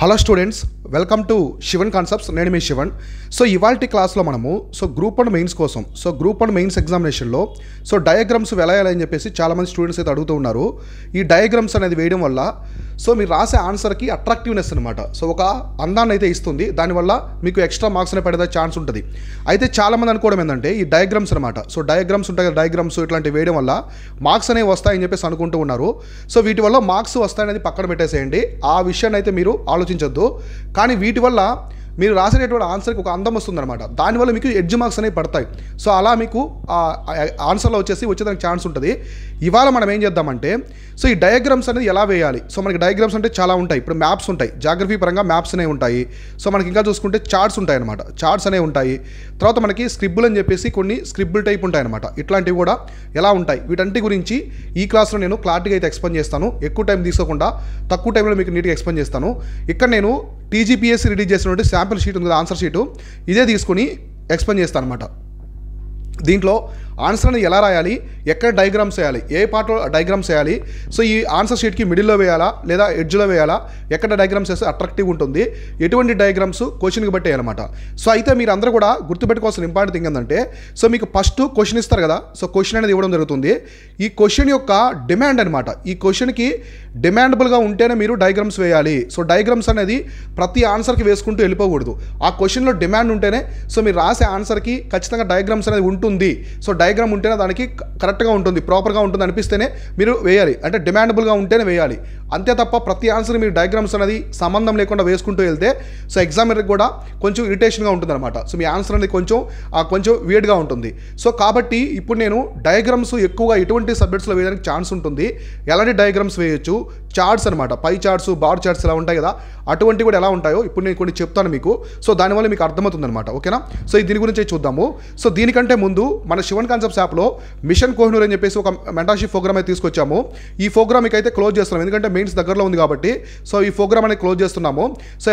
Hello students, welcome to Shivan concepts. నేను మీ Shivan. So ఇవాల్టి క్లాస్లో మనము గ్రూప్ 1 మెయిన్స్ కోసం గ్రూప్ 1 మెయిన్స్ ఎగ్జామినేషన్లో డయాగ్రామ్స్ వెలాయాలని చెప్పేసి చాలామంది స్టూడెంట్స్ అయితే అడుగుతూ ఉన్నారు. ఈ డయాగ్రామ్స్ అనేది వేయడం వల్ల మీరు రాసే ఆన్సర్కి అట్రాక్టివ్నెస్ అనమాట. ఒక అందాన్ని అయితే ఇస్తుంది. దానివల్ల మీకు ఎక్స్ట్రా మార్క్స్ అనే పడే ఛాన్స్ ఉంటుంది. అయితే చాలామంది అనుకోవడం ఏంటంటే ఈ డయాగ్రామ్స్ అనమాట. డయాగ్రామ్స్ ఉంటాయి కదా, డయాగ్రామ్స్ ఇట్లాంటివి వేయడం వల్ల మార్క్స్ అనేవి వస్తాయని చెప్పేసి అనుకుంటూ ఉన్నారు. వీటి వల్ల మార్క్స్ వస్తాయనేది పక్కన పెట్టేసేయండి. ఆ విషయాన్ని అయితే మీరు ఆలోచించొద్దు. కానీ వీటి వల్ల మీరు రాసేటటువంటి ఆన్సర్కి ఒక అందం వస్తుందన్నమాట. దానివల్ల మీకు ఎడ్జ్ మార్క్స్ అనేవి పడతాయి. అలా మీకు ఆన్సర్లో వచ్చేదానికి ఛాన్స్ ఉంటుంది. ఇవాళ మనం ఏం చేద్దామంటే ఈ డయాగ్రామ్స్ అనేది ఎలా వేయాలి. మనకి డయాగ్రామ్స్ అంటే చాలా ఉంటాయి. ఇప్పుడు మ్యాప్స్ ఉంటాయి, జాగ్రఫీ పరంగా మ్యాప్స్ అనేవి ఉంటాయి. మనకి ఇంకా చూసుకుంటే చార్ట్స్ ఉంటాయి అనమాట. చార్ట్స్ అనేవి ఉంటాయి. తర్వాత మనకి స్క్రిబ్బుల్ అని చెప్పేసి కొన్ని స్క్రిబ్బుల్ టైప్ ఉంటాయి అనమాట. ఇట్లాంటివి కూడా ఎలా ఉంటాయి, వీటంటి గురించి ఈ క్లాస్లో నేను క్లారిటీగా అయితే ఎక్స్ప్లెయిన్ చేస్తాను. ఎక్కువ టైం తీసుకోకుండా తక్కువ టైంలో మీకు నీట్గా ఎక్స్ప్లెయిన్ చేస్తాను. ఇక్కడ నేను టీజీపీఎస్సీ రిలీజ్ చేసినటువంటి శాంపుల్ షీట్ ఉంది కదా, ఆన్సర్ షీటు, ఇదే తీసుకొని ఎక్స్ప్లెయిన్ చేస్తాను అనమాట. దీంట్లో ఆన్సర్ అనేది ఎలా రాయాలి, ఎక్కడ డయాగ్రామ్స్ వేయాలి, ఏ పార్ట్లో డయాగ్రామ్స్ వేయాలి, ఈ ఆన్సర్ షీట్కి మిడిల్లో వేయాలా లేదా ఎడ్జ్లో వేయాలా, ఎక్కడ డయాగ్రామ్స్ వేస్తే అట్రాక్టివ్ ఉంటుంది, ఎటువంటి డయాగ్రామ్స్ క్వశ్చన్కి బట్టి వేయాలన్నమాట. అయితే మీరు అందరూ కూడా గుర్తుపెట్టుకోవాల్సిన ఇంపార్టెంట్ థింగ్ ఏంటంటే మీకు ఫస్ట్ క్వశ్చన్ ఇస్తారు కదా, క్వశ్చన్ అనేది ఇవ్వడం జరుగుతుంది. ఈ క్వశ్చన్ యొక్క డిమాండ్ అనమాట. ఈ క్వశ్చన్కి డిమాండబుల్గా ఉంటేనే మీరు డయాగ్రామ్స్ వేయాలి. డయాగ్రామ్స్ అనేది ప్రతి ఆన్సర్కి వేసుకుంటూ వెళ్ళిపోకూడదు. ఆ క్వశ్చన్లో డిమాండ్ ఉంటేనే మీరు రాసే ఆన్సర్కి ఖచ్చితంగా డయాగ్రామ్స్ అనేది ఉంటుంది. డయాగ్రామ్ ఉంటేనే దానికి కరెక్ట్గా ఉంటుంది, ప్రాపర్గా ఉంటుంది అనిపిస్తేనే మీరు వేయాలి. అంటే డిమాండబుల్గా ఉంటేనే వేయాలి. అంతే తప్ప ప్రతి ఆన్సర్ మీరు డయాగ్రామ్స్ అనేది సంబంధం లేకుండా వేసుకుంటూ వెళ్తే ఎగ్జామినర్కి కూడా కొంచెం ఇరిటేషన్గా ఉంటుంది అనమాట. మీ ఆన్సర్ అనేది కొంచెం వీడ్గా ఉంటుంది. కాబట్టి ఇప్పుడు నేను డయాగ్రామ్స్ ఎక్కువగా ఎటువంటి సబ్జెక్ట్స్లో వేయడానికి ఛాన్స్ ఉంటుంది, ఎలాంటి డయాగ్రామ్స్ వేయొచ్చు, చార్ట్స్ అనమాట, పై చార్ట్స్, బార్ చార్ట్స్ ఎలా ఉంటాయి కదా, అటువంటి కూడా ఎలా ఉంటాయో ఇప్పుడు నేను కొన్ని చెప్తాను మీకు. దానివల్ల మీకు అర్థమవుతుంది అనమాట. ఓకేనా? దీని గురించి చూద్దాము. దీనికంటే ముందు మన శివన్ కాన్సెప్ట్స్ యాప్లో మిషన్ కోహినూర్ అని చెప్పేసి ఒక మెంటర్షిప్ ప్రోగ్రామ్ అయితే తీసుకొచ్చాము. ఈ ప్రోగ్రామ్ అయితే క్లోజ్ చేస్తున్నాం, ఎందుకంటే మెయిన్స్ దగ్గరలో ఉంది కాబట్టి. ఈ ప్రోగ్రామ్ అనేది క్లోజ్ చేస్తున్నాము.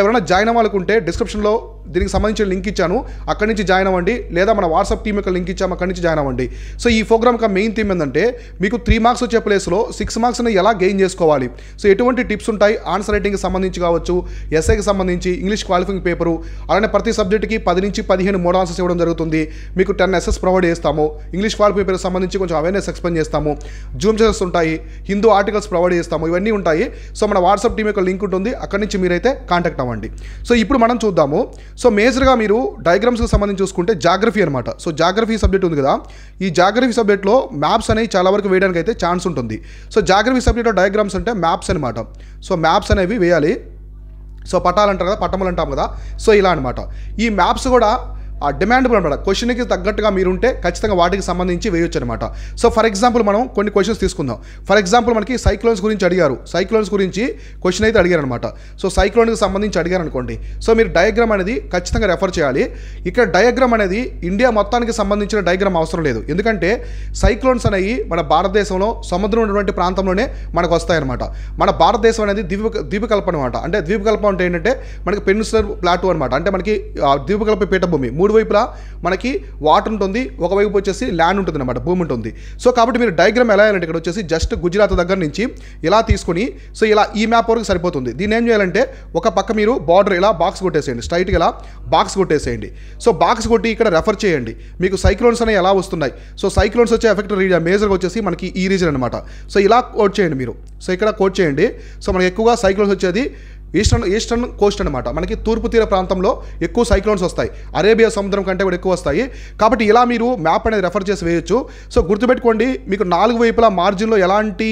ఎవరైనా జాయిన్ అవ్వాలనుకుంటే డిస్క్రిప్షన్లో దీనికి సంబంధించిన లింక్ ఇచ్చాను, అక్కడి నుంచి జాయిన్ అవ్వండి. లేదా మన వాట్సాప్ టీమ్ యొక్క లింక్ ఇచ్చాము, అక్కడి నుంచి జాయిన్ అవ్వండి. ఈ ప్రోగ్రామ్ యొక్క మెయిన్ థీమ్ ఏంటంటే మీకు 3 మార్క్స్ వచ్చే ప్లేస్లో 6 మార్క్స్ అనేది ఎలా గెయిన్ చేసుకోవాలి, ఎటువంటి టిప్స్ ఉంటాయి, ఆన్సర్ రైటింగ్కి సంబంధించి కావచ్చు, ఎస్ఐకి సంబంధించి, ఇంగ్లీష్ క్వాలిఫైయింగ్ పేపరు, అలానే ప్రతి సబ్జెక్ట్కి 10 నుంచి 15 మోడల్ ఆన్సర్స్ ఇవ్వడం జరుగుతుంది. మీకు 10 ఎస్ఎస్ ప్రొవైడ్ చేస్తాము. ఇంగ్లీష్ క్వాలిఫైయింగ్ పేపర్కి సంబంధించి కొంచెం అవేర్నెస్ ఎక్స్ప్లెయిన్ చేస్తాము. జూమ్ సెషన్స్ ఉంటాయి, హిందూ ఆర్టికల్స్ ప్రొవైడ్ చేస్తాము. ఇవన్నీ ఉంటాయి. మన వాట్సాప్ టీమ్ యొక్క లింక్ ఉంటుంది, అక్కడి నుంచి మీరైతే కాంటాక్ట్ అవ్వండి. ఇప్పుడు మనం చూద్దాము. మేజర్గా మీరు డయాగ్రామ్స్కి సంబంధించి చూసుకుంటే జాగ్రఫీ అనమాట. జాగ్రఫీ సబ్జెక్ట్ ఉంది కదా, ఈ జాగ్రఫీ సబ్జెక్ట్లో మ్యాప్స్ అనేవి చాలా వరకు వేయడానికి అయితే ఛాన్స్ ఉంటుంది. జాగ్రఫీ సబ్జెక్ట్లో డయాగ్రామ్స్ అంటే మ్యాప్స్ అనమాట. మ్యాప్స్ అనేవి వేయాలి. పటాలు అంటారు కదా, పట్టములు అంటాం కదా, ఇలా అనమాట. ఈ మ్యాప్స్ కూడా డిమాండబుల్ అనమాట. క్వశ్చన్కి తగ్గట్టుగా మీరు ఉంటే ఖచ్చితంగా వాటికి సంబంధించి వేయొచ్చు అనమాట. ఫర్ ఎగ్జాంపుల్ మనం కొన్ని క్వశ్చన్స్ తీసుకుందాం. ఫర్ ఎగ్జాంపుల్ మనకి సైక్లోన్స్ గురించి అడిగారు. సైక్లోన్స్ గురించి క్వశ్చన్ అయితే అడిగారు అనమాట. సైక్లోన్కి సంబంధించి అడిగారు అనుకోండి. మీరు డయాగ్రామ్ అనేది ఖచ్చితంగా రెఫర్ చేయాలి. ఇక్కడ డయాగ్రామ్ అనేది ఇండియా మొత్తానికి సంబంధించిన డయాగ్రామ్ అవసరం లేదు, ఎందుకంటే సైక్లోన్స్ అనేవి మన భారతదేశంలో సముద్రం ఉన్నటువంటి ప్రాంతంలోనే మనకు వస్తాయన్నమాట. మన భారతదేశం అనేది ద్వీపకల్పం అనమాట. అంటే ద్వీపకల్పం అంటే ఏంటంటే మనకి పెనిన్సులర్ ప్లాటూ అనమాట. అంటే మనకి ద్వీపకల్ప పీఠభూమి, 3 వైపులా మనకి వాటర్ ఉంటుంది, ఒకవైపు వచ్చేసి ల్యాండ్ ఉంటుంది అనమాట, భూమి ఉంటుంది. కాబట్టి మీరు డయాగ్రామ్ ఎలా వేయాలంటే ఇక్కడ వచ్చేసి జస్ట్ గుజరాత్ దగ్గర నుంచి ఇలా తీసుకుని ఇలా ఈ మ్యాప్ వరకు సరిపోతుంది. దీన్ని ఏం చేయాలంటే ఒక పక్క మీరు బార్డర్ ఇలా బాక్స్ కొట్టేసేయండి, స్ట్రైట్గా ఇలా బాక్స్ కొట్టేసేయండి. బాక్స్ కొట్టి ఇక్కడ రెఫర్ చేయండి. మీకు సైక్లోన్స్ అనేవి ఎలా వస్తున్నాయి. సైక్లోన్స్ వచ్చే ఎఫెక్ట్ రీజన్ మేజర్గా వచ్చేసి మనకి ఈ రీజన్ అనమాట. ఇలా కోట్ చేయండి మీరు. ఇక్కడ కోట్ చేయండి. మనకి ఎక్కువగా సైక్లోన్స్ వచ్చేది ఈస్టర్న్ కోస్ట్ అనమాట. మనకి తూర్పు తీర ప్రాంతంలో ఎక్కువ సైక్లోన్స్ వస్తాయి, అరేబియా సముద్రం కంటే కూడా ఎక్కువ వస్తాయి. కాబట్టి ఇలా మీరు మ్యాప్ అనేది రెఫర్ చేసి వేయొచ్చు. గుర్తుపెట్టుకోండి, మీకు 4 వైపులా మార్జిన్లో ఎలాంటి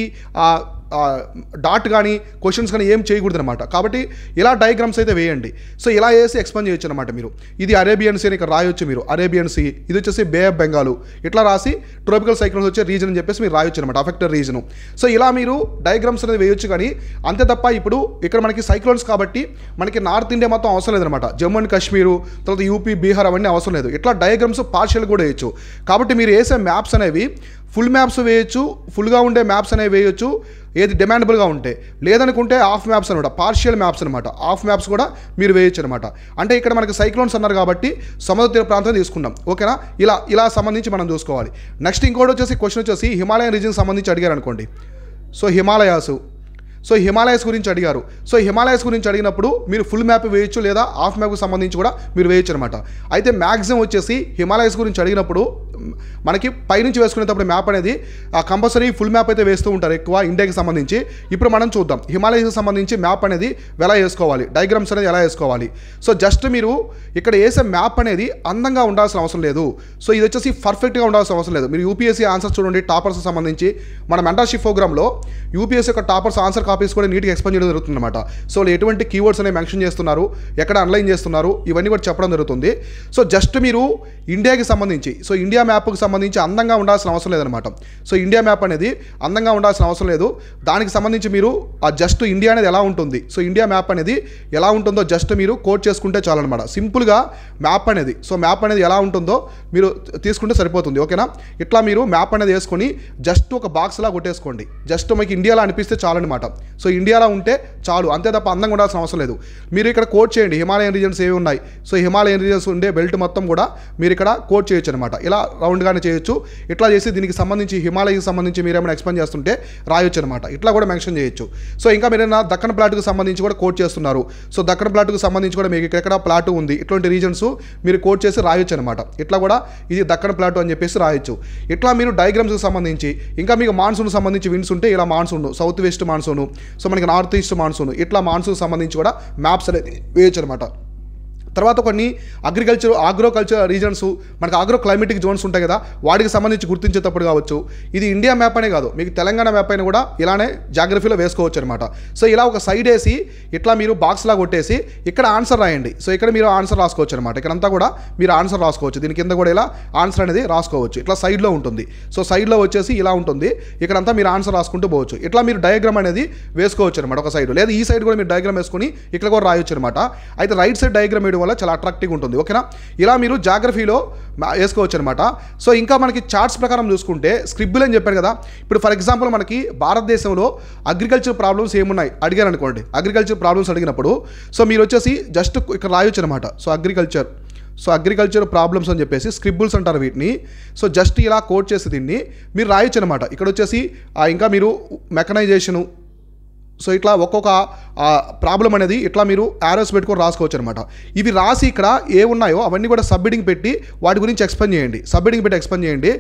డాట్ కానీ క్వశ్చన్స్ కానీ ఏం చేయకూడదు అనమాట. కాబట్టి ఇలా డయాగ్రామ్స్ అయితే వేయండి. ఇలా వేసి ఎక్స్ప్లెయిన్ చేయొచ్చు అనమాట. మీరు ఇది అరేబియన్ సీ అని ఇక్కడ రాయొచ్చు. మీరు అరేబియన్ సీ, ఇది వచ్చేసి బే ఆఫ్ బెంగాల్, ఇట్లా రాసి ట్రోపికల్ సైక్లోన్స్ వచ్చే రీజన్ అని చెప్పేసి మీరు రాయొచ్చు అనమాట, అఫెక్టెడ్ రీజను. ఇలా మీరు డయాగ్రామ్స్ అనేది వేయొచ్చు. కానీ అంతే తప్ప ఇప్పుడు ఇక్కడ మనకి సైక్లోన్స్ కాబట్టి మనకి నార్త్ ఇండియా మొత్తం అవసరం లేదనమాట. జమ్మూ అండ్ కాశ్మీరు, తర్వాత యూపీ, బీహార్ అవన్నీ అవసరం లేదు. ఇట్లా డయాగ్రామ్స్ పార్షియల్ కూడా వేయచ్చు. కాబట్టి మీరు వేసే మ్యాప్స్ అనేవి ఫుల్ మ్యాప్స్ వేయచ్చు, ఫుల్గా ఉండే మ్యాప్స్ అనేవి వేయచ్చు, ఏది డిమాండబుల్గా ఉంటే. లేదనుకుంటే హాఫ్ మ్యాప్స్ అనమాట, పార్షియల్ మ్యాప్స్ అనమాట. హాఫ్ మ్యాప్స్ కూడా మీరు వేయచ్చు అనమాట. అంటే ఇక్కడ మనకి సైక్లోన్స్ అన్నారు కాబట్టి సముద్ర తీర ప్రాంతం తీసుకున్నాం. ఓకేనా? ఇలా సంబంధించి మనం చూసుకోవాలి. నెక్స్ట్ ఇంకోటి వచ్చేసి క్వశ్చన్ వచ్చేసి హిమాలయన్ రీజియన్కి సంబంధించి అడిగారు అనుకోండి. హిమాలయాస్ సో హిమాలయస్ గురించి అడిగారు. సో హిమాలయస్ గురించి అడిగినప్పుడు మీరు ఫుల్ మ్యాప్ వేయొచ్చు లేదా హాఫ్ మ్యాప్కి సంబంధించి కూడా మీరు వేయొచ్చు అనమాట. అయితే మ్యాక్సిమం వచ్చేసి హిమాలయస్ గురించి అడిగినప్పుడు మనకి పైనుంచి వేసుకునేటప్పుడు మ్యాప్ అనేది కంపల్సరీ ఫుల్ మ్యాప్ అయితే వేస్తూ ఉంటారు ఎక్కువ ఇండియాకి సంబంధించి. ఇప్పుడు మనం చూద్దాం హిమాలయస్కి సంబంధించి మ్యాప్ అనేది ఎలా వేసుకోవాలి, డయాగ్రామ్స్ అనేది ఎలా వేసుకోవాలి. సో జస్ట్ మీరు ఇక్కడ వేసే మ్యాప్ అనేది అందంగా ఉండాల్సిన అవసరం లేదు. సో ఇది వచ్చేసి పర్ఫెక్ట్గా ఉండాల్సిన అవసరం లేదు. మీరు యూపీఎస్సీ ఆన్సర్స్ చూడండి, టాపర్స్ సంబంధించి మన మెంటర్షిప్ ప్రోగ్రామ్లో యూపీఎస్సీ యొక్క టాపర్స్ ఆన్సర్ కాపీస్ కూడా నీట్గా ఎక్స్ప్లెయిన్ చేయడం జరుగుతుంది అనమాట. సో ఎటువంటి కీవర్డ్స్ అనేవి మెన్షన్ చేస్తున్నారు, ఎక్కడ అండర్లైన్ చేస్తున్నారు, ఇవన్నీ కూడా చెప్పడం జరుగుతుంది. సో జస్ట్ మీరు ఇండియాకి సంబంధించి, సో ఇండియా మ్యాప్కి సంబంధించి అందంగా ఉండాల్సిన అవసరం లేదనమాట. సో ఇండియా మ్యాప్ అనేది అందంగా ఉండాల్సిన అవసరం లేదు. దానికి సంబంధించి మీరు ఆ జస్ట్ ఇండియా అనేది ఎలా ఉంటుంది, సో ఇండియా మ్యాప్ అనేది ఎలా ఉంటుందో జస్ట్ మీరు కోట్ చేసుకుంటే చాలన్నమాట. సింపుల్గా మ్యాప్ అనేది, సో మ్యాప్ అనేది ఎలా ఉంటుందో మీరు తీసుకుంటే సరిపోతుంది. ఓకేనా? ఇట్లా మీరు మ్యాప్ అనేది వేసుకొని జస్ట్ ఒక బాక్స్లా కొట్టేసుకోండి. జస్ట్ మీకు ఇండియాలో అనిపిస్తే చాలన్నమాట. సో ఇండియాలో ఉంటే చాలు, అంతే తప్ప అందంగా ఉండాల్సిన అవసరం లేదు. మీరు ఇక్కడ కోట్ చేయండి హిమాలయన్ రీజన్స్ ఏవి ఉన్నాయి. సో హిమాలయన్ రీజన్స్ ఉండే బెల్ట్ మొత్తం కూడా మీరు ఇక్కడ కోట్ చేయొచ్చు అనమాట. ఇలా రౌండ్గానే చేయొచ్చు. ఇట్లా చేసి దీనికి సంబంధించి హిమాలయకి సంబంధించి మీరు ఏమైనా ఎక్స్ప్లెయిన్ చేస్తుంటే రాయొచ్చు అనమాట. ఇట్లా కూడా మెన్షన్ చేయొచ్చు. సో ఇంకా మీరు దక్కన్ ప్లాట్కి సంబంధించి కూడా కోట్ చేస్తున్నారు. సో దక్కన్ ప్లాట్కి సంబంధించి కూడా మీకు ఇక్కడ ప్లాట్ ఉంది, ఇట్లాంటి రీజన్స్ మీరు కోట్ చేసి రాయొచ్చు అనమాట. ఇట్లా కూడా ఇది దక్కన్ ప్లాట్ అని చెప్పేసి రాయొచ్చు. ఇట్లా మీరు డయాగ్రామ్స్కి సంబంధించి ఇంకా మీకు మాన్సూన్ సంబంధించి విండ్స్ ఉంటే ఇలా monsoon, south west monsoon, so మనకి నార్త్ ఈస్ట్ మాన్సూన్, ఇట్లా మాన్సూన్ సంబంధించి కూడా మ్యాప్స్ అనేది వేయచ్చు అనమాట. తర్వాత కొన్ని ఆగ్రోకల్చర్ రీజన్స్, మనకు ఆగ్రో క్లైమేటిక్ జోన్స్ ఉంటాయి కదా, వాటికి సంబంధించి గుర్తించేటప్పుడు కావచ్చు. ఇది ఇండియా మ్యాప్ అనే కాదు, మీకు తెలంగాణ మ్యాప్ అయినా కూడా ఇలానే జాగ్రఫీలో వేసుకోవచ్చు అనమాట. సో ఇలా ఒక సైడ్ వేసి ఇట్లా మీరు బాక్స్లా కొట్టేసి ఇక్కడ ఆన్సర్ రాయండి. సో ఇక్కడ మీరు ఆన్సర్ రాసుకోవచ్చు అనమాట. ఇక్కడంతా కూడా మీరు ఆన్సర్ రాసుకోవచ్చు. దీని కింద కూడా ఇలా ఆన్సర్ అనేది రాసుకోవచ్చు. ఇట్లా సైడ్లో ఉంటుంది. సో సైడ్లో వచ్చేసి ఇలా ఉంటుంది. ఇక్కడంతా మీరు ఆన్సర్ రాసుకుంటూ పోవచ్చు. ఇట్లా మీరు డయాగ్రామ్ అనేది వేసుకోవచ్చు అనమాట ఒక సైడ్. లేదా ఈ సైడ్ కూడా మీరు డయాగ్రామ్ వేసుకొని ఇక్కడ కూడా రాయొచ్చు అనమాట. అయితే రైట్ సైడ్ డయాగ్రామ్ వేయడం వల్ల చాలా అట్రాక్టివ్గా ఉంటుంది. ఓకేనా? ఇలా మీరు జాగ్రఫీలో వేసుకోవచ్చు అనమాట. సో ఇంకా మనకి చార్ట్స్ ప్రకారం చూసుకుంటే స్క్రిబ్బుల్ అని చెప్పారు కదా. ఇప్పుడు ఫర్ ఎగ్జాంపుల్ మనకి భారతదేశంలో అగ్రికల్చర్ ప్రాబ్లమ్స్ ఏమున్నాయి అడిగారు అనుకోండి. అగ్రికల్చర్ ప్రాబ్లమ్స్ అడిగినప్పుడు సో మీరు వచ్చేసి జస్ట్ ఇక్కడ రాయొచ్చు అనమాట. సో అగ్రికల్చర్ ప్రాబ్లమ్స్ అని చెప్పేసి స్క్రిబ్బుల్స్ అంటారు వీటిని. సో జస్ట్ ఇలా కోట్ చేసి దీన్ని మీరు రాయొచ్చు అనమాట. ఇక్కడ వచ్చేసి ఇంకా మీరు మెకనైజేషను, సో ఇట్లా ఒక్కొక్క ప్రాబ్లం అనేది ఇట్లా మీరు యారోస్ పెట్టుకొని రాసుకోవచ్చు అనమాట. ఇవి రాసి ఇక్కడ ఏ ఉన్నాయో అవన్నీ కూడా సబ్మిటింగ్ పెట్టి వాటి గురించి ఎక్స్ప్లెయిన్ చేయండి. సబ్మిటింగ్ పెట్టి ఎక్స్ప్లెయిన్ చేయండి.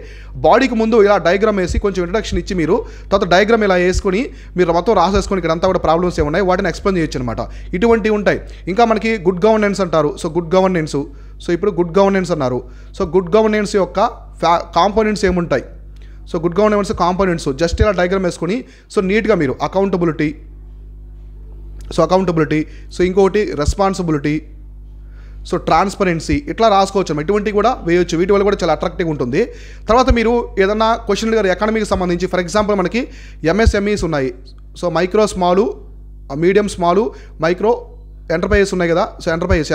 బాడీకి ముందు ఇలా డయాగ్రామ్ వేసి కొంచెం ఇంట్రడక్షన్ ఇచ్చి మీరు తర్వాత డయాగ్రామ్ ఇలా వేసుకొని మీరు మొత్తం రాసేసుకొని ఇక్కడంతా కూడా ప్రాబ్లమ్స్ ఏమున్నాయి వాటిని ఎక్స్ప్లెయిన్ చేయొచ్చు అనమాట. ఇటువంటివి ఉంటాయి. ఇంకా మనకి గుడ్ గవర్నెన్స్ అంటారు. సో గుడ్ గవర్నెన్స్, సో ఇప్పుడు గుడ్ గవర్నెన్స్ అన్నారు. సో గుడ్ గవర్నెన్స్ యొక్క కాంపోనెంట్స్ ఏముంటాయి, so good governance components just ఇలా డయాగ్రామ్ వేసుకొని సో నీట్గా మీరు అకౌంటబిలిటీ, సో ఇంకొకటి రెస్పాన్సిబిలిటీ, సో ట్రాన్స్పరెన్సీ, ఇట్లా రాసుకోవచ్చు. ఇటువంటివి కూడా వేయొచ్చు. వీటి వల్ల కూడా చాలా అట్రాక్టివ్గా ఉంటుంది. తర్వాత మీరు ఏదన్నా క్వశ్చన్ ఎకానమీకి సంబంధించి ఫర్ ఎగ్జాంపుల్ మనకి ఎంఎస్ఎంఈస్ ఉన్నాయి. So micro small, medium small, micro enterprises ఉన్నాయి కదా. సో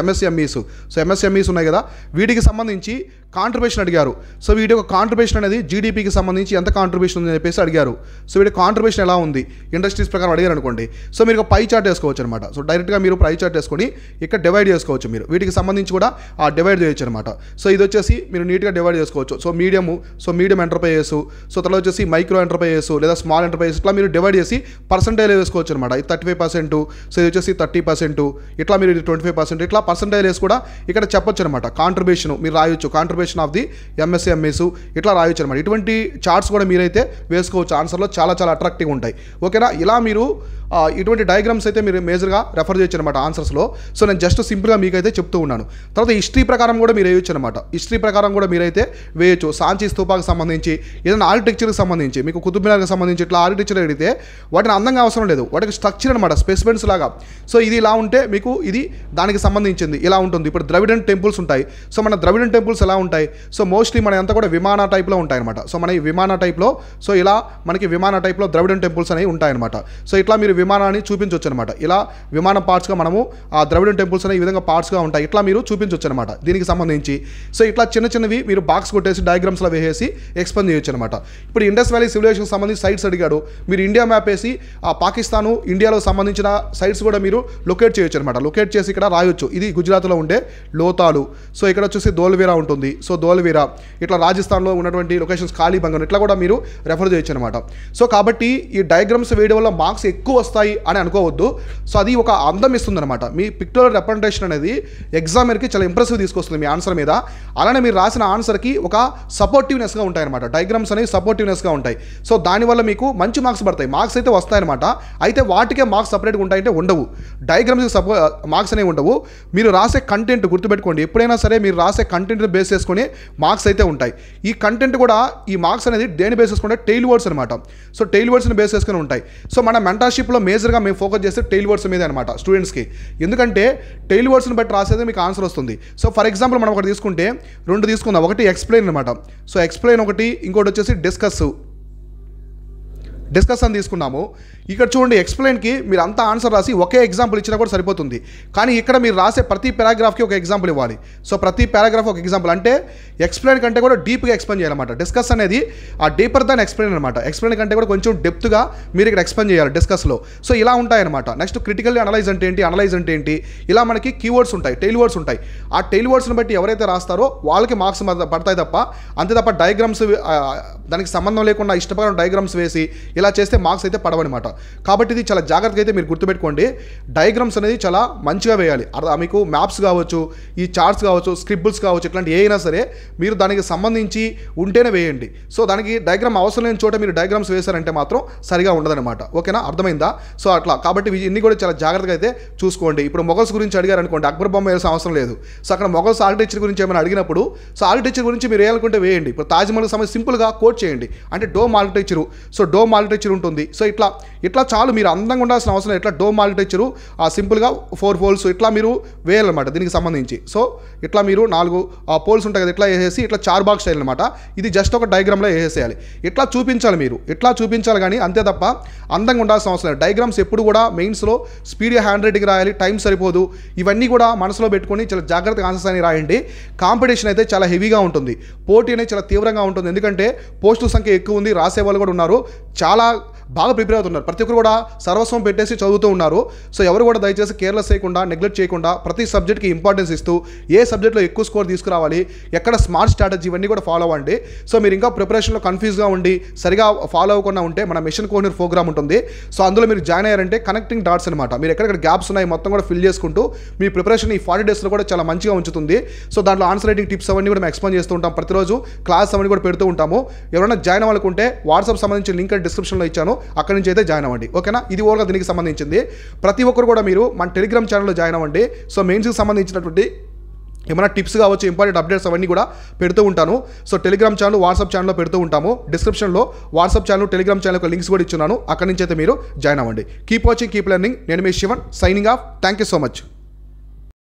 ఎంఎస్ఎంఈస్ ఉన్నాయి కదా. వీటికి సంబంధించి కాంట్రిబ్యూషన్ అడిగారు. సో వీటి యొక్క కాంట్రిబ్యూషన్ అనేది జీడిపికి సంబంధించి ఎంత కాంట్రిబ్యూషన్ ఉందని చెప్పేసి అడిగారు. సో వీటి కాంట్రిబ్యూషన్ ఎలా ఉంది ఇండస్ట్రీస్ ప్రకారం అడిగారు అనుకోండి. సో మీరు ఒక పై చార్ట్ వేసుకోవచ్చు అనమాట. సో డైరెక్ట్గా మీరు పై చార్ట్ వేసుకొని ఇక్కడ డివైడ్ చేసుకోవచ్చు. మీరు వీటికి సంబంధించి కూడా డివైడ్ చేయొచ్చు అనమాట. సో ఇది వచ్చేసి మీరు నీట్గా డివైడ్ చేసుకోవచ్చు. సో మీడియం ఎంటర్ప్రైజెస్, సో తర్వాత వచ్చేసి మైక్రో ఎంటర్ప్రైజెస్ లేదా స్మాల్ ఎంటర్ప్రైజెస్, ఇట్లా మీరు డివైడ్ చేసి పర్సెంటేజ్ వేసుకోవచ్చు అనమాట. ఇది 35%, సో ఇది వచ్చేసి 30%, ఇట్లా మీరు ఇది 25%, ఇట్లా పర్సెంటేజ్ వేసి కూడా ఇక్కడ చెప్పొచ్చు అనమాట. కాంట్రిబ్యూషన్ మీరు రాయొచ్చు, కాంట్రిబ్యూషన్ ఆఫ్ ది ఎంఎస్ఎంఈస్ ఇట్లా రాయొచ్చు అనమాట. ఇటువంటి చార్ట్స్ కూడా మీరైతే వేసుకోవచ్చు. ఆన్సర్లో చాలా చాలా అట్రాక్టివ్గా ఉంటాయి. ఓకేనా? ఇలా మీరు ఇటువంటి డయాగ్రామ్స్ అయితే మీరు మేజర్గా రెఫర్ చేయొచ్చు అనమాట ఆన్సర్స్లో. సో నేను జస్ట్ సింపుల్గా మీకైతే చెప్తూ ఉన్నాను. తర్వాత హిస్టరీ ప్రకారం కూడా మీరు వేయొచ్చు అనమాట. హిస్టరీ ప్రకారం కూడా మీరైతే వేయొచ్చు. సాంచి స్తూపాకి సంబంధించి ఏదైనా ఆర్కిటెక్చర్కి సంబంధించి మీకు కుతుబ్ మినార్కి సంబంధించి ఇట్లా ఆర్కిటెక్చర్ అడిగితే వాటిని అందంగా అవసరం లేదు, వాటికి స్ట్రక్చర్ అనమాట, స్పెసిమెంట్స్ లాగా. సో ఇది ఇలా ఉంటే మీకు ఇది దానికి సంబంధించింది ఇలా ఉంటుంది. ఇప్పుడు ద్రవిడన్ టెంపుల్స్ ఉంటాయి. సో మన ద్రవిడన్ టెంపుల్స్ ఎలా ఉంటాయి, సో మోస్ట్లీ మన అంతా కూడా విమాన టైప్లో ఉంటాయి అనమాట. సో మన ఈ విమాన టైప్లో, సో ఇలా మనకి విమాన టైప్లో ద్రవిడన్ టెంపుల్స్ అనేవి ఉంటాయన్నమాట. సో ఇట్లా మీరు విమానాన్ని చూపించవచ్చు అనమాట. ఇలా విమాన పార్ట్స్గా మనము ఆ ద్రవిడన్ టెంపుల్స్ అనే ఈ విధంగా పార్ట్స్గా ఉంటాయి. ఇట్లా మీరు చూపించవచ్చు అనమాట దీనికి సంబంధించి. సో ఇట్లా చిన్నవి మీరు బాక్స్ కొట్టేసి డయాగ్రామ్స్లో వేసేసి ఎక్స్ప్లెయిన్ చేయొచ్చు అనమాట. ఇప్పుడు ఇండస్ వ్యాలీ సివిలైజేషన్కి సంబంధించి సైట్స్ అడిగాడు. మీరు ఇండియా మ్యాప్ వేసి ఆ పాకిస్తాను ఇండియాలో సంబంధించిన సైట్స్ కూడా మీరు లొకేట్ చేయొచ్చు అనమాట. లొకేట్ చేసి ఇక్కడ రాయొచ్చు. ఇది గుజరాత్లో ఉండే లోతాలు, సో ఇక్కడ వచ్చేసి ధోల్వీరా ఉంటుంది. సో ధోలవీరా, ఇట్లా రాజస్థాన్లో ఉన్నటువంటి లొకేషన్స్ కాళీబంగన్ ఇట్లా కూడా మీరు రెఫర్ చేయొచ్చు అనమాట. సో కాబట్టి ఈ డయాగ్రామ్స్ వేయడం వల్ల మార్క్స్ ఎక్కువ వస్తాయి అని అనుకోవద్దు. సో అది ఒక అందం ఇస్తుంది అనమాట. మీ పిక్టోరియల్ రిప్రజెంటేషన్ అనేది ఎగ్జామినర్కి చాలా ఇంప్రెసివ్ తీసుకొస్తుంది మీ ఆన్సర్ మీద. అలానే మీరు రాసిన ఆన్సర్కి ఒక సపోర్టివ్నెస్గా ఉంటాయి అనమాట. డయాగ్రామ్స్ అనేవి సపోర్టివ్నెస్గా ఉంటాయి. సో దానివల్ల మీకు మంచి మార్క్స్ పడతాయి. మార్క్స్ అయితే వస్తాయన్నమాట. అయితే వాటికే మార్క్స్ సపరేట్గా ఉంటాయంటే ఉండవు. డయాగ్రామ్స్కి మార్క్స్ అనేవి ఉండవు. మీరు రాసే కంటెంట్ గుర్తుపెట్టుకోండి. ఎప్పుడైనా సరే మీరు రాసే కంటెంట్ని బేస్ చేసుకుని మార్క్స్ అయితే ఉంటాయి. ఈ కంటెంట్ కూడా ఈ మార్క్స్ అనేది దేని బేస్ చేసుకుంటే టెయిల్ వర్డ్స్ అనమాట. సో టెయిల్ వర్డ్స్ని బేస్ చేసుకుని ఉంటాయి. సో మన మెంటర్షిప్లో మేజర్గా మేము ఫోకస్ చేస్తే టెయిల్ వర్డ్స్ మీద అనమాట స్టూడెంట్స్కి. ఎందుకంటే టెయిల్ వర్డ్స్ని బట్టి రాసేది మీకు ఆన్సర్ వస్తుంది. సో ఫర్ ఎగ్జాంపుల్ మనం ఒకటి తీసుకుంటే 2 తీసుకుందాం. ఒకటి ఎక్స్ప్లెయిన్ అనమాట. సో ఎక్స్ప్లెయిన్ ఒకటి, ఇంకోటి వచ్చేసి డిస్కస్ అని తీసుకున్నాము. ఇక్కడ చూడండి, ఎక్స్ప్లెయిన్కి మీరు అంతా ఆన్సర్ రాసి ఒకే ఎగ్జాంపుల్ ఇచ్చినా కూడా సరిపోతుంది. కానీ ఇక్కడ మీరు రాసే ప్రతి పారాగ్రాఫ్కి ఒక ఎగ్జాంపుల్ ఇవ్వాలి. సో ప్రతి పారాగ్రాఫ్ ఒక ఎగ్జాంపుల్, అంటే ఎక్స్ప్లెయిన్ కంటే కూడా డీప్గా ఎక్స్ప్లెయిన్ చేయాలన్నమాట. డిస్కస్ అనేది ఆ డీపర్ దాన్ ఎక్స్ప్లెయిన్ అనమాట. ఎక్స్ప్లెయిన్ కంటే కూడా కొంచెం డెప్త్గా మీరు ఇక్కడ ఎక్స్ప్లెయిన్ చేయాలి డిస్కస్లో. సో ఇలా ఉంటాయన్నమాట. నెక్స్ట్ క్రిటికల్లీ అనలైజ్ అంటే ఏంటి, ఇలా మనకి కీవర్డ్స్ ఉంటాయి, టెయిల్ వర్డ్స్ ఉంటాయి. ఆ టెయిల్ వర్డ్స్ని బట్టి ఎవరైతే రాస్తారో వాళ్ళకి మార్క్స్ పడతాయి తప్ప, అంతే తప్ప డయాగ్రామ్స్ దానికి సంబంధం లేకుండా ఇష్టపడిన డయాగ్రామ్స్ వేసి ఇలా చేస్తే మార్క్స్ అయితే పడవన్నమాట. కాబట్టి ఇది చాలా జాగ్రత్తగా అయితే మీరు గుర్తుపెట్టుకోండి. డయాగ్రామ్స్ అనేది చాలా మంచిగా వేయాలి. మీకు మ్యాప్స్ కావచ్చు, ఈ చార్ట్స్ కావచ్చు, స్క్రిబుల్స్ కావచ్చు, ఇట్లాంటి ఏ అయినా సరే మీరు దానికి సంబంధించి ఉంటేనే వేయండి. సో దానికి డయాగ్రామ్ అవసరం లేని చోట మీరు డయాగ్రామ్స్ వేశారంటే మాత్రం సరిగా ఉండదన్నమాట. ఓకేనా, అర్థమైందా? సో అట్లా కాబట్టి ఇన్ని కూడా చాలా జాగ్రత్తగా అయితే చూసుకోండి. ఇప్పుడు మొగల్స్ గురించి అడిగారు అనుకోండి, అక్బర్ బొమ్మ వేయాల్సిన అవసరం లేదు. సో అక్కడ మొగల్స్ ఆర్కిటెక్చర్ గురించి ఏమైనా అడిగినప్పుడు సో ఆర్కిటెక్చర్ గురించి మీరు వేయాలనుకుంటే వేయండి. ఇప్పుడు తాజ్మహల్ సమస్య సింపుల్గా కోట్ చేయండి, అంటే dome architecture. So dome architecture ఉంటుంది. సో ఇట్లా చాలు, మీరు అందంగా ఉండాల్సిన అవసరం లేదు. ఇట్లా డోమ్ ఆర్కిటెక్చరు సింపుల్గా 4 పోల్స్ ఇట్లా మీరు వేయాలన్నమాట దీనికి సంబంధించి. సో ఇట్లా మీరు 4 పోల్స్ ఉంటాయి కదా, ఇట్లా వేసేసి ఇట్లా 4 బాక్స్ స్టైల్ అనమాట. ఇది జస్ట్ ఒక డయాగ్రామ్లో వేసేయాలి. ఇట్లా చూపించాలి మీరు, ఇట్లా చూపించాలి. కానీ అంతే తప్ప అందంగా ఉండాల్సిన అవసరం లేదు. డయాగ్రామ్స్ ఎప్పుడు కూడా మెయిన్స్లో స్పీడ్గా హ్యాండ్ రైటింగ్ రాయాలి, టైం సరిపోదు. ఇవన్నీ కూడా మనసులో పెట్టుకొని చాలా జాగ్రత్తగా ఆన్సర్స్ అని రాయండి. కాంపిటీషన్ అయితే చాలా హెవీగా ఉంటుంది, పోటీ అనేది చాలా తీవ్రంగా ఉంటుంది. ఎందుకంటే పోస్టుల సంఖ్య ఎక్కువ ఉంది, రాసే వాళ్ళు కూడా ఉన్నారు, చాలా బాగా ప్రిపేర్ అవుతున్నారు. ప్రతి ఒక్కరు కూడా సర్వస్వం పెట్టేసి చదువుతూ ఉన్నారు. సో ఎవరు కూడా దయచేసి కేర్లెస్ చేయకుండా, నెగ్లెక్ట్ చేయకుండా ప్రతి సబ్జెక్ట్కి ఇంపార్టెన్స్ ఇస్తూ ఏ సబ్జెక్ట్లో ఎక్కువ స్కోర్ తీసుకురావాలి, ఎక్కడ స్మార్ట్ స్ట్రాటజీ ఇవన్నీ కూడా ఫాలో అవ్వండి. సో మీరు ఇంకా ప్రిపరేషన్లో కన్ఫ్యూజ్గా ఉండి సరిగా ఫాలో అవ్వకుండా ఉంటే మన మిషన్ కోహినూర్ ప్రోగ్రామ్ ఉంటుంది. సో అందులో మీరు జాయిన్ అయ్యారంటే కనెక్టింగ్ డాట్స్ అనమాట. మీరు ఎక్కడెక్కడ గ్యాప్స్ ఉన్నాయి మొత్తం కూడా ఫిల్ చేసుకుంటూ మీ ప్రిపరేషన్ ఈ 40 డేస్లో కూడా చాలా మంచిగా ఉంచుతుంది. సో దాంట్లో ఆన్సర్ రైటింగ్ టిప్స్ అవన్నీ కూడా మేము ఎక్స్ప్లెయిన్ చేస్తూ ఉంటాం. ప్రతిరోజు క్లాస్ అవన్నీ కూడా పెడుతూ ఉంటాము. ఎవరైనా జాయిన్ అవ్వాలనుకుంటే వాట్సాప్ సంబంధించిన లింక్ డిస్క్రిప్షన్లో ఇచ్చాను, అక్కడి నుంచి అయితే జాయిన్ అవ్వండి. ఓకేనా, ఇది ఓవర్గా దీనికి సంబంధించింది. ప్రతి ఒక్కరు కూడా మీరు మన టెలిగ్రామ్ ఛానల్లో జాయిన్ అవ్వండి. సో మెయిన్స్కి సంబంధించినటువంటి ఏమైనా టిప్స్ కావచ్చు, ఇంపార్టెంట్ అప్డేట్స్ అవన్నీ కూడా పెడుతూ ఉంటాను. సో టెలిగ్రామ్ ఛానల్, వాట్సాప్ ఛానల్లో పెడుతూ ఉంటాము. డిస్క్రిప్షన్లో వాట్సాప్ ఛానల్, టెలిగ్రామ్ ఛానల్ యొక్క లింక్స్ కూడా ఇచ్చున్నాను, అక్కడి నుంచి అయితే మీరు జాయిన్ అవ్వండి. Keep watching, keep learning. నేను మీ Shivan, signing off. Thank you so much.